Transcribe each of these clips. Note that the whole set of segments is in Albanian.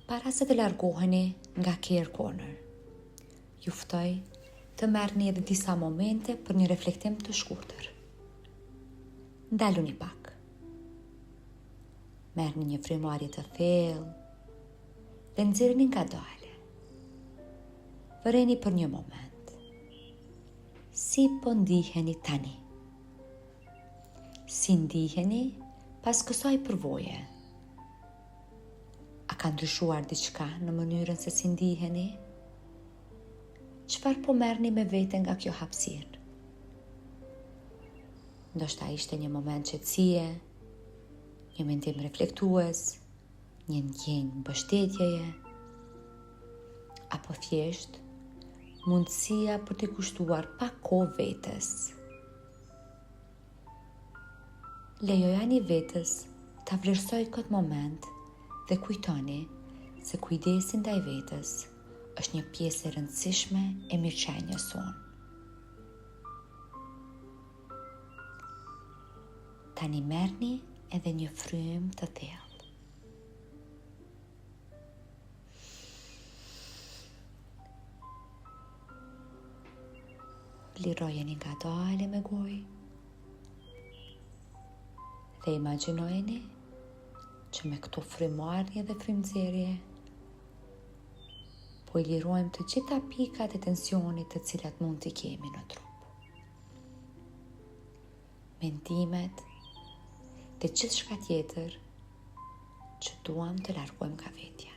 Para se të largoheni nga Care Corner, ju ftoj të merrni edhe disa momente për një reflektim të shkurtër. Ndaluni pak. Merrni një frymëmarrje të thellë dhe nxjerrni ngadalë. Vëreni për një moment. Si po ndiheni tani? Si ndiheni pas kësaj përvoje? A ka ndryshuar diçka në mënyrën se si ndiheni? Çfarë po merrni me vete nga kjo hapësirë? Ndoshta ishte një moment qetësie, një mendim reflektues, një ndjenjë mbështetjeje, apo thjesht mundësia për t'i kushtuar pak kohë vetes. Lejojani vetës ta vlerësoj këtë moment dhe kujtoni se kujdesi ndaj vetës është një pjesë e rëndësishme e mirëqenies sonë. Tani merrni edhe një frymë të thellë. Lirojeni ngadalë me gojë dhe imagjinojeni që me këto frymëmarrje dhe frymëzerje po i lirojmë të gjitha pikat e tensionit të cilat mund t'i kemi në trup. Mendimet dhe gjithçka tjetër që duam të largojmë nga vetja.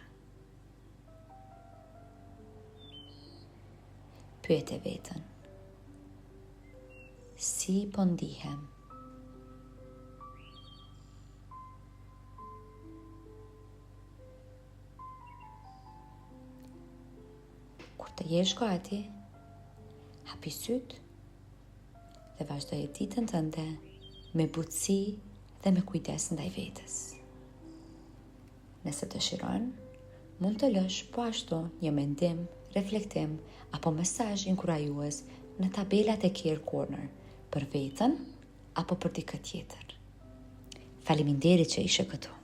Pyete veten. Si po ndihem? Kur të jesh gati, hapi syt dhe vazhdoje ditën tënde me butësi dhe me kujdes ndaj vetes. Nëse dëshiron, mund të lësh po ashtu një mendim, reflektim apo mesazh inkurajues në tabelat e Care Corner për veten apo për dikë tjetër. Faleminderit që ishe këtu.